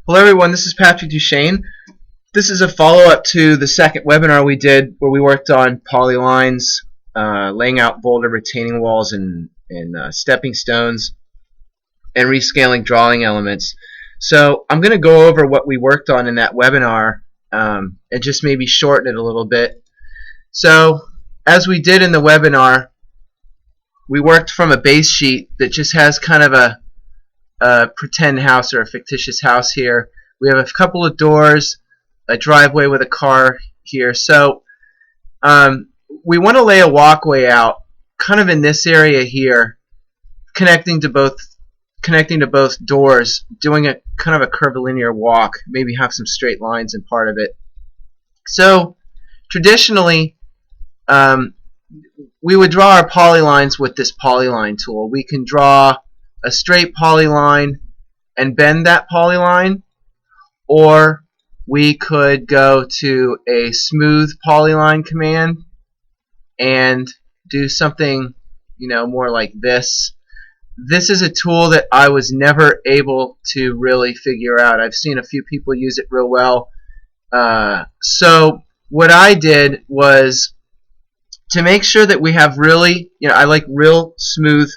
Hello everyone, this is Patrick DuChene. This is a follow-up to the second webinar we did where we worked on polylines, laying out boulder retaining walls and stepping stones, and rescaling drawing elements. So I'm going to go over what we worked on in that webinar and just maybe shorten it a little bit. So as we did in the webinar, we worked from a base sheet that just has kind of a pretend house or a fictitious house here. We have a couple of doors, a driveway with a car here. So we want to lay a walkway out kind of in this area here, connecting to both doors, doing a kind of a curvilinear walk, maybe have some straight lines in part of it. So traditionally we would draw our polylines with this polyline tool. We can draw a straight polyline and bend that polyline, or we could go to a smooth polyline command and do something, more like this. This is a tool that I was never able to really figure out. I've seen a few people use it real well. So what I did was, to make sure that we have really, I like real smooth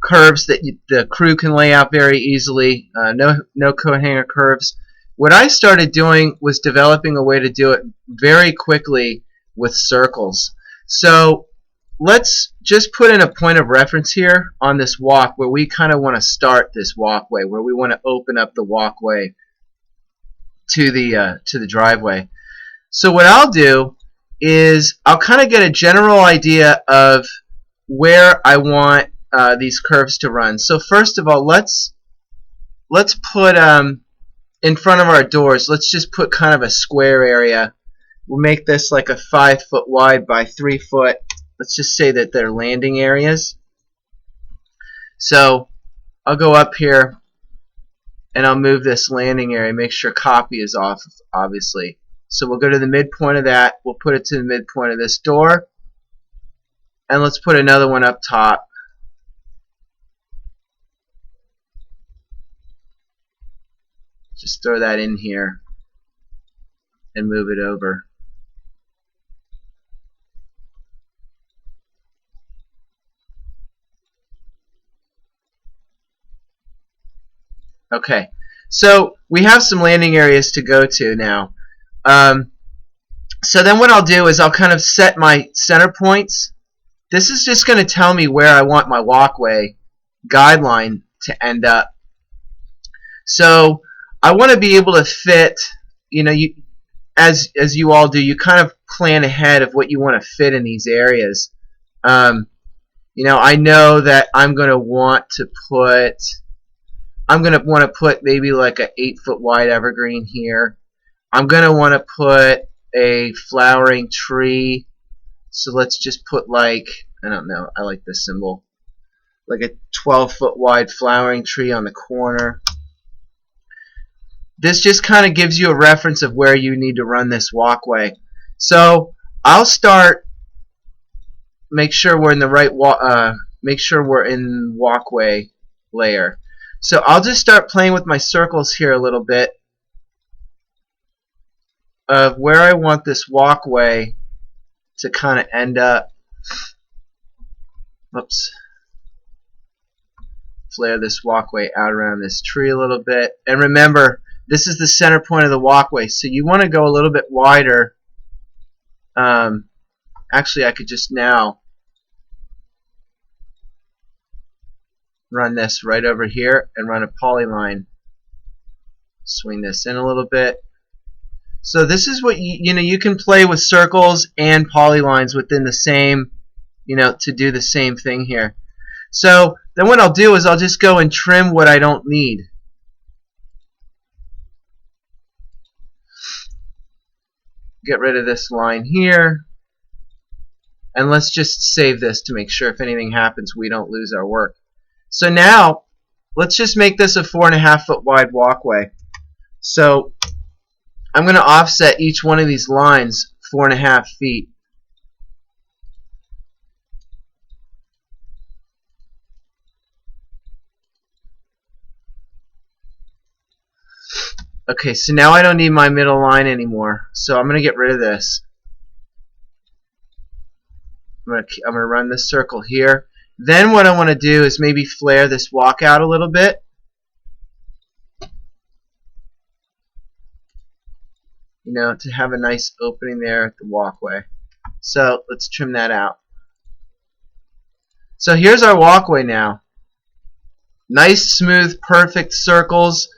curves that the crew can lay out very easily, no coat hanger curves. What I started doing was developing a way to do it very quickly with circles. So let's just put in a point of reference here on this walk where we kind of want to start this walkway, where we want to open up the walkway to the driveway. So what I'll do is I'll kind of get a general idea of where I want these curves to run. So first of all, let's put in front of our doors, let's just put kind of a square area. We'll make this like a 5 foot wide by 3 foot. Let's just say that they're landing areas. So I'll go up here and I'll move this landing area, make sure copy is off, obviously. So we'll go to the midpoint of that, we'll put it to the midpoint of this door, and let's put another one up top. Just throw that in here and move it over. Okay, so we have some landing areas to go to now. So then what I'll do is I'll kind of set my center points. This is just going to tell me where I want my walkway guideline to end up. So I want to be able to fit, as you all do, you kind of plan ahead of what you want to fit in these areas. I know that I'm going to want to put maybe like a 8 foot wide evergreen here. I'm going to want to put a flowering tree. So let's just put like, I don't know, I like this symbol, like a 12 foot wide flowering tree on the corner. This just kind of gives you a reference of where you need to run this walkway. So I'll start, make sure we're in the right walkway layer. So I'll just start playing with my circles here a little bit of where I want this walkway to kind of end up. Oops. Flare this walkway out around this tree a little bit. And remember, this is the center point of the walkway, so you want to go a little bit wider. Actually, I could just now run this right over here and run a polyline. Swing this in a little bit. So this is what you can play with circles and polylines within the same, to do the same thing here. So then what I'll do is I'll just go and trim what I don't need. Get rid of this line here, and let's just save this to make sure if anything happens we don't lose our work. So now let's just make this a 4.5 foot wide walkway. So I'm going to offset each one of these lines 4.5 feet. Okay, so now I don't need my middle line anymore. So I'm going to get rid of this. I'm going to run this circle here. Then what I want to do is maybe flare this walk out a little bit. You know, to have a nice opening there at the walkway. So let's trim that out. So here's our walkway now. Nice, smooth, perfect circles.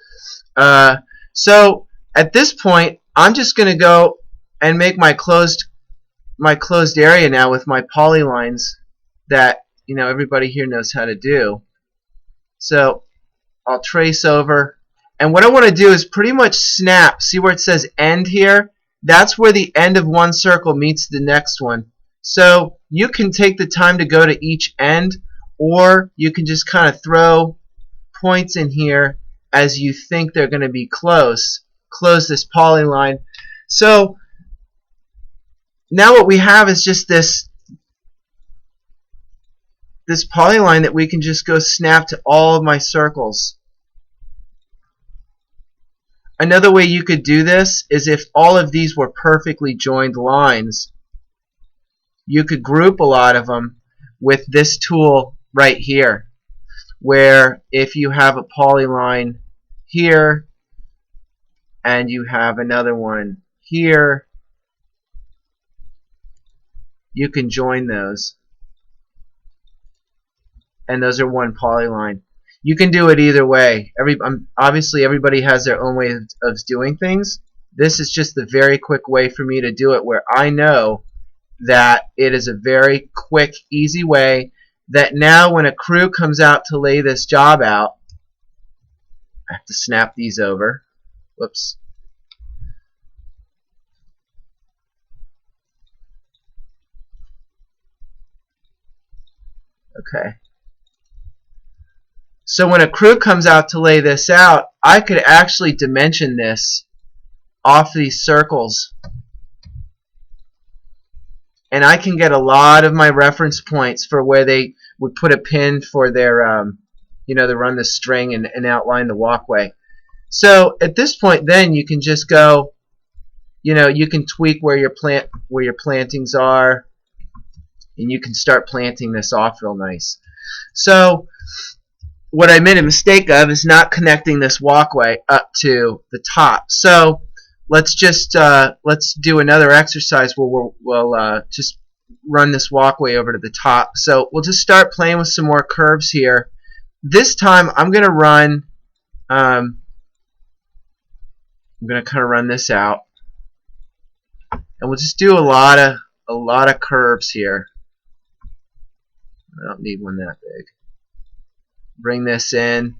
So at this point, I'm just going to go and make my closed area now with my polylines that everybody here knows how to do. So I'll trace over, and what I want to do is pretty much snap. See where it says end here? That's where the end of one circle meets the next one. So you can take the time to go to each end, or you can just kind of throw points in here as you think they're going to be close. Close this polyline. So now what we have is just this polyline that we can just go snap to all of my circles. Another way you could do this is if all of these were perfectly joined lines, you could group a lot of them with this tool right here, where if you have a polyline here and you have another one here, you can join those, and those are one polyline. You can do it either way. Obviously, everybody has their own way of doing things. This is just the very quick way for me to do it, where I know that it is a very quick, easy way that now when a crew comes out to lay this job out, I have to snap these over. Whoops. Okay. So when a crew comes out to lay this out, I could actually dimension this off these circles, and I can get a lot of my reference points for where they would put a pin for their, to run the string and outline the walkway. So at this point, then you can just go, you can tweak where your plantings are, and you can start planting this off real nice. So what I made a mistake of is not connecting this walkway up to the top. So let's just let's do another exercise where we'll just run this walkway over to the top. So we'll just start playing with some more curves here. This time I'm going to run. I'm going to kind of run this out, and we'll just do a lot of curves here. I don't need one that big. Bring this in.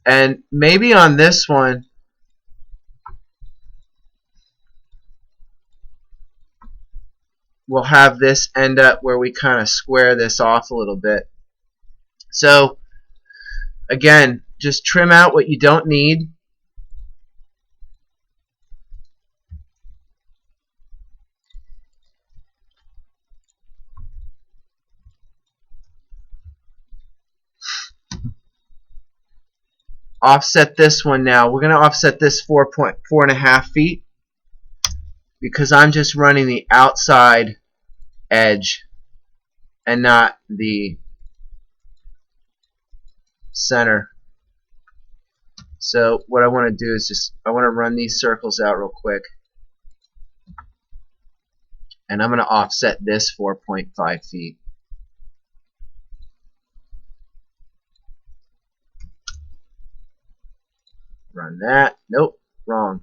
And maybe on this one, we'll have this end up where we kind of square this off a little bit. So again, just trim out what you don't need. Offset this one now. We're going to offset this 4.5 feet because I'm just running the outside edge and not the center. So what I want to do is I want to run these circles out real quick, and I'm going to offset this 4.5 feet. Run that. Nope, wrong.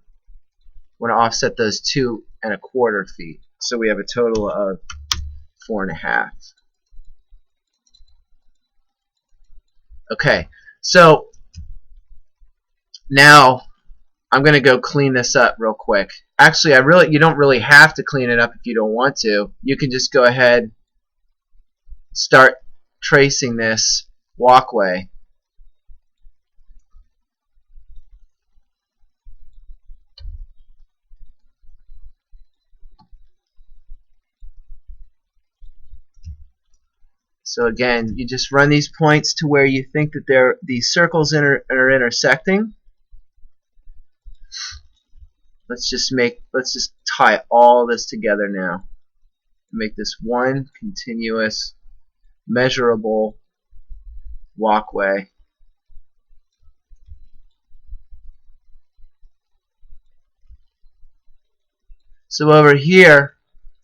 I want to offset those 2.25 feet. So we have a total of 4.5. Okay, so now I'm going to go clean this up real quick. Actually, you don't really have to clean it up if you don't want to. You can just go ahead, start tracing this walkway. So again, you just run these points to where you think that these circles are intersecting. Let's just tie all this together now. Make this one continuous, measurable walkway. So over here,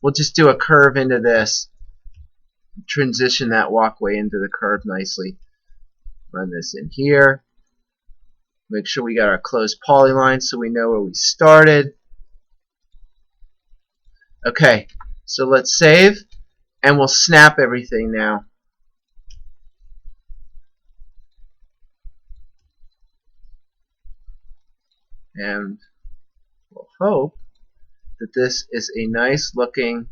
we'll just do a curve into this. Transition that walkway into the curve nicely. Run this in here. Make sure we got our closed polyline so we know where we started. Okay, so let's save, and we'll snap everything now. And we'll hope that this is a nice looking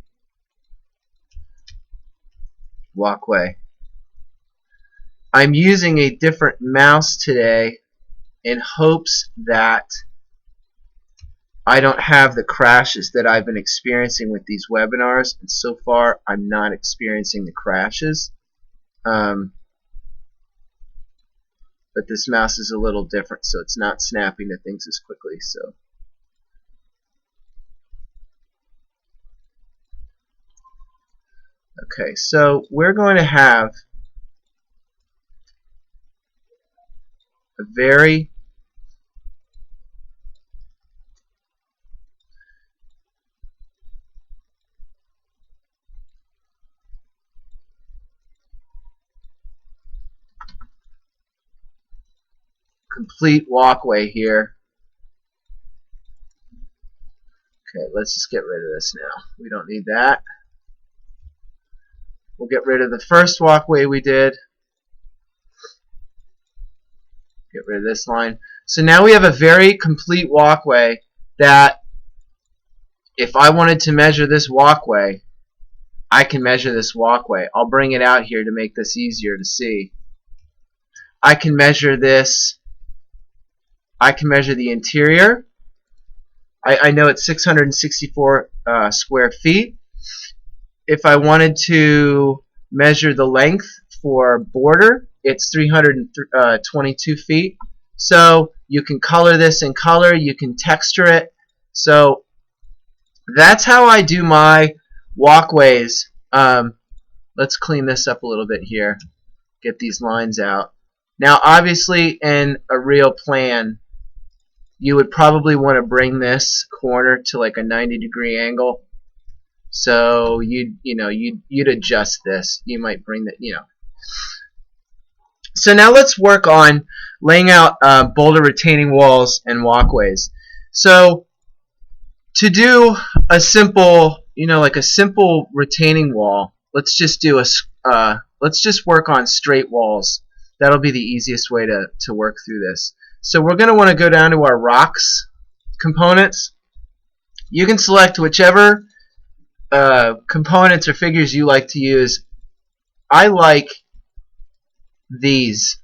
walkway. I'm using a different mouse today in hopes that I don't have the crashes that I've been experiencing with these webinars, and so far I'm not experiencing the crashes. But this mouse is a little different, so it's not snapping to things as quickly. So okay, so we're going to have a very complete walkway here. Okay, let's just get rid of this now. We don't need that. We'll get rid of the first walkway we did. Get rid of this line. So now we have a very complete walkway that if I wanted to measure this walkway, I can measure this walkway. I'll bring it out here to make this easier to see. I can measure this. I can measure the interior. I know it's 664 square feet. If I wanted to measure the length for border, it's 322 feet. So you can color this in color. You can texture it. So that's how I do my walkways. Let's clean this up a little bit here. Get these lines out. Now, obviously, in a real plan, you would probably want to bring this corner to like a 90-degree angle. So you'd adjust this. You might bring that, So now let's work on laying out boulder retaining walls and walkways. So to do a simple, like a simple retaining wall, let's just work on straight walls. That'll be the easiest way to work through this. So we're going to want to go down to our rocks components. You can select whichever components or figures you like to use. I like these.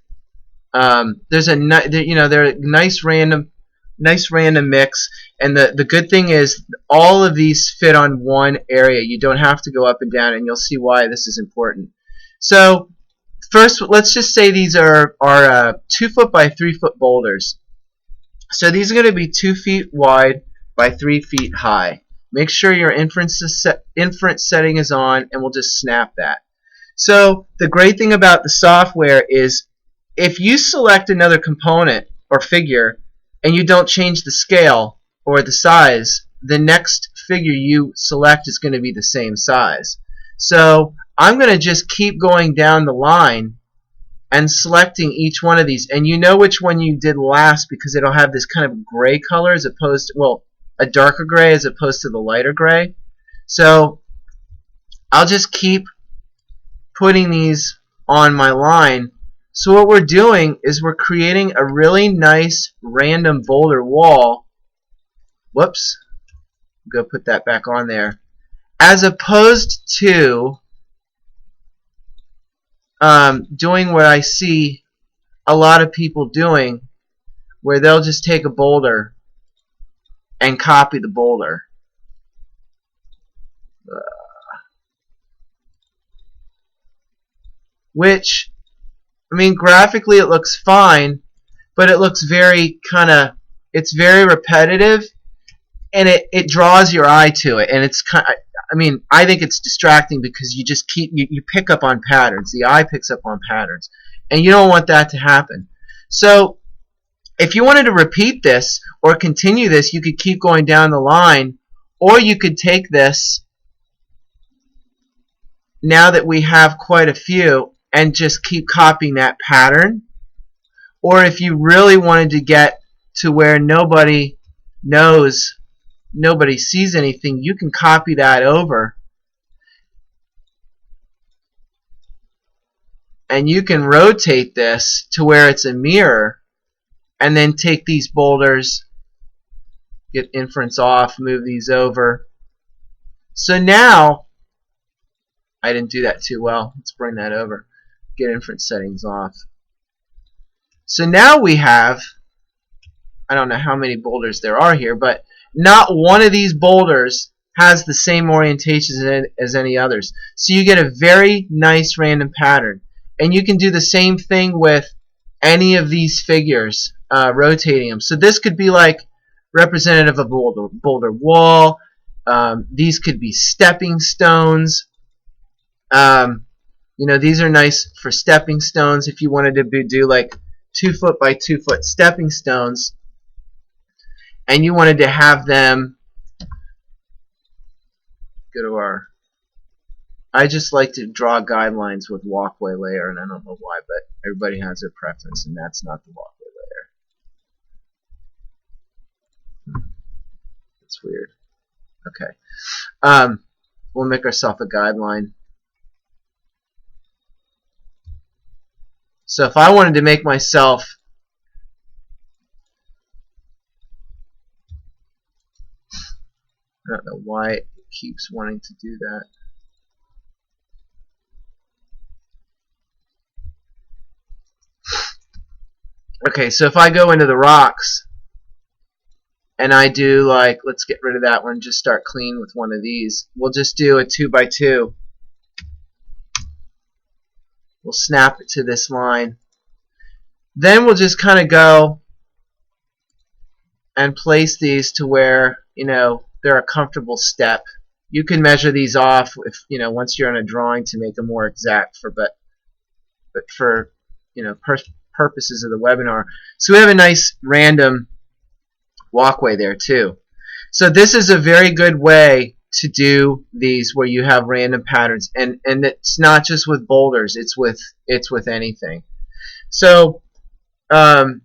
They're a nice random mix, and the good thing is all of these fit on one area. You don't have to go up and down, and you'll see why this is important. So first, let's just say these are 2 foot by 3 foot boulders. So these are going to be 2 feet wide by 3 feet high. Make sure your inference setting is on, and we'll just snap that. So the great thing about the software is if you select another component or figure and you don't change the scale or the size, the next figure you select is going to be the same size. So I'm going to just keep going down the line and selecting each one of these, and you know which one you did last because it'll have this kind of gray color as opposed to, well, a darker gray as opposed to the lighter gray. So I'll just keep putting these on my line. So what we're doing is we're creating a really nice random boulder wall. Whoops. Go put that back on there. As opposed to doing what I see a lot of people doing, where they'll just take a boulder and copy the boulder. which, I mean, graphically it looks fine, but it looks very it's very repetitive, and it draws your eye to it, and it's I mean, I think it's distracting because you just you pick up on patterns. The eye picks up on patterns, and you don't want that to happen. So if you wanted to repeat this or continue this, you could keep going down the line, or you could take this, now that we have quite a few, and just keep copying that pattern. Or if you really wanted to get to where nobody knows, nobody sees anything, you can copy that over, and you can rotate this to where it's a mirror, and then take these boulders, get inference off, move these over. So now, I didn't do that too well. Let's bring that over. Get inference settings off. So now we have, I don't know how many boulders there are here, but not one of these boulders has the same orientation as any others. So you get a very nice random pattern. And you can do the same thing with any of these figures, rotating them. So this could be like representative of a boulder wall. These could be stepping stones. You know, these are nice for stepping stones if you wanted to do like 2 foot by 2 foot stepping stones, and you wanted to have them go to our, I just like to draw guidelines with walkway layer, and I don't know why, but everybody has their preference, and that's not the walkway layer. That's weird. Okay. We'll make ourselves a guideline. So if I wanted to make myself I don't know why it keeps wanting to do that. Okay, so if I go into the rocks and I do, like, let's get rid of that one, just start clean with one of these. We'll just do a 2 by 2. We'll snap it to this line. Then we'll just kind of go and place these to where, you know, they're a comfortable step. You can measure these off if, you know, once you're on a drawing to make them more exact, but for, you know, purposes of the webinar. So we have a nice random walkway there too. So this is a very good way to do these where you have random patterns, and it's not just with boulders, it's with anything. So the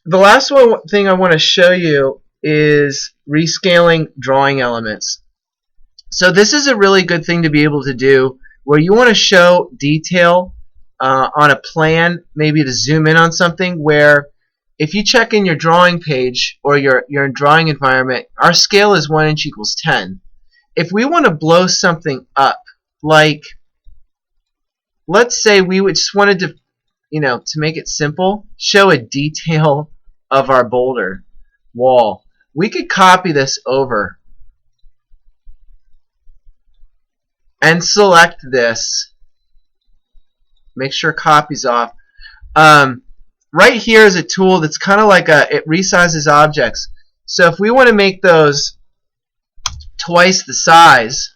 last thing I want to show you is rescaling drawing elements. So this is a really good thing to be able to do where you want to show detail on a plan, maybe to zoom in on something, where if you check in your drawing page or your drawing environment, our scale is 1 inch equals 10. If we want to blow something up, like let's say we just wanted to, you know, to make it simple, show a detail of our boulder wall, we could copy this over and select this. Make sure copy's off. Right here is a tool that's kind of like it resizes objects. So if we want to make those twice the size,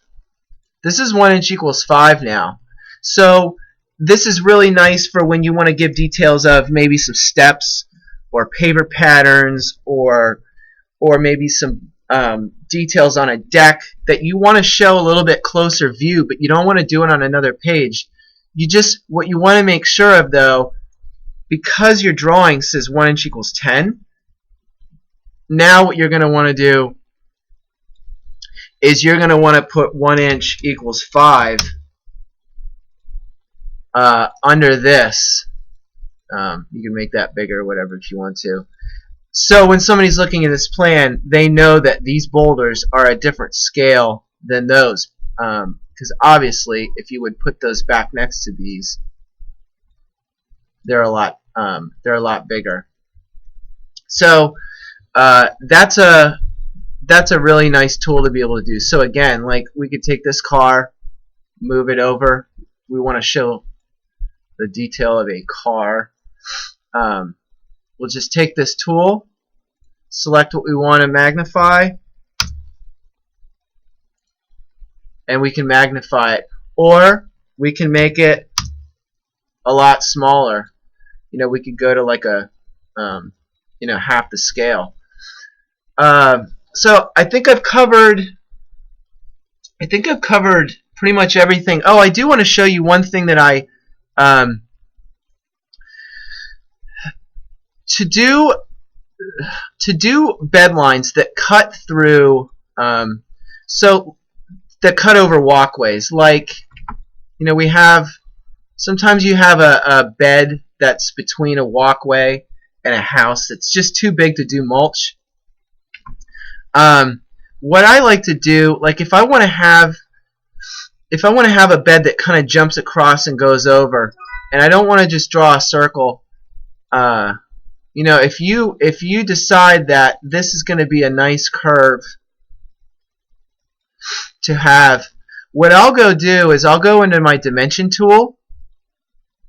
this is 1 inch equals 5 now. So this is really nice for when you want to give details of maybe some steps or paver patterns, or maybe some details on a deck that you want to show a little bit closer view, but you don't want to do it on another page. What you want to make sure of, though, because your drawing says 1 inch equals 10, now what you're going to want to do is you're going to want to put 1 inch equals 5 under this. You can make that bigger or whatever if you want to. So when somebody's looking at this plan, they know that these boulders are a different scale than those. Because obviously, if you would put those back next to these, they're a lot bigger. So that's a really nice tool to be able to do. So again, like, we could take this car, move it over. We want to show the detail of a car. We'll just take this tool, select what we want to magnify, and we can magnify it. Or we can make it a lot smaller. We could go to like a half the scale. So I think I've covered pretty much everything. Oh, I do want to show you one thing that I to do bed lines that cut through that cut over walkways. Like, we have sometimes you have a bed that's between a walkway and a house that's just too big to do mulch. What I like to do, like if I want to have a bed that kind of jumps across and goes over, and I don't want to just draw a circle, if you decide that this is going to be a nice curve to have, what I'll go do is I'll go into my dimension tool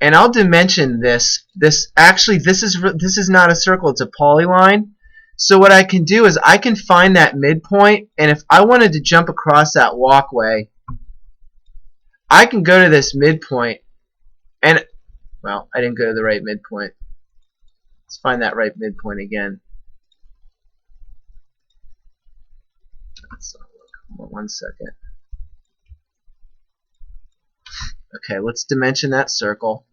and I'll dimension this. This is not a circle, it's a polyline. So what I can do is I can find that midpoint, and if I wanted to jump across that walkway, I can go to this midpoint, and well, I didn't go to the right midpoint. Let's find that right midpoint again. Let's look. 1 second. Okay, let's dimension that circle.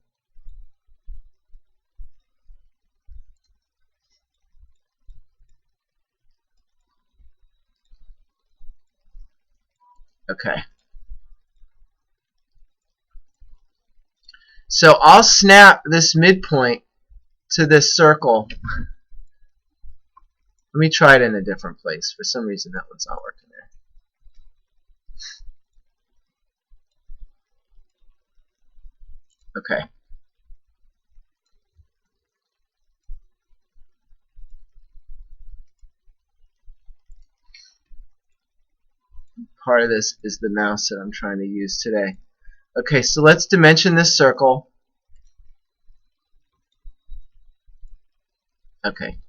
Okay. So I'll snap this midpoint to this circle. Let me try it in a different place. For some reason that one's not working there. Okay. Part of this is the mouse that I'm trying to use today. Okay, so let's dimension this circle. Okay,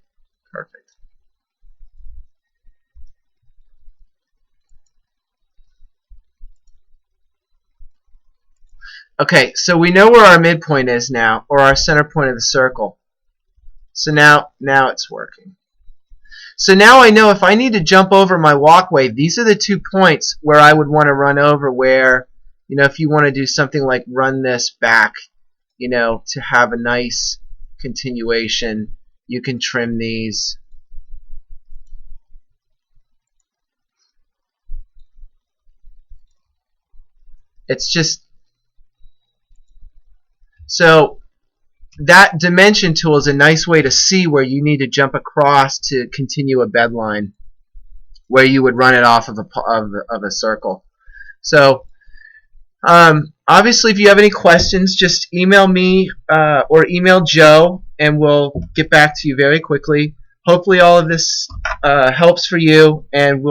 perfect. Okay, so we know where our midpoint is now, or our center point of the circle. So now it's working. So now I know if I need to jump over my walkway, these are the 2 points where I would want to run over, where, if you want to do something like run this back, to have a nice continuation, you can trim these. It's just, so that dimension tool is a nice way to see where you need to jump across to continue a bed line, where you would run it off of a circle. So obviously, if you have any questions, just email me or email Joe, and we'll get back to you very quickly. Hopefully all of this helps for you, and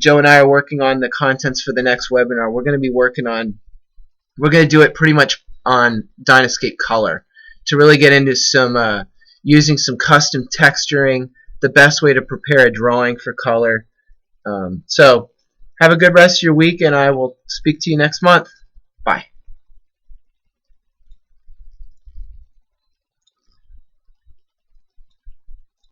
Joe and I are working on the contents for the next webinar. We're going to do it pretty much on Dynascape Color to really get into some using some custom texturing, the best way to prepare a drawing for color. So have a good rest of your week, and I will speak to you next month. Bye.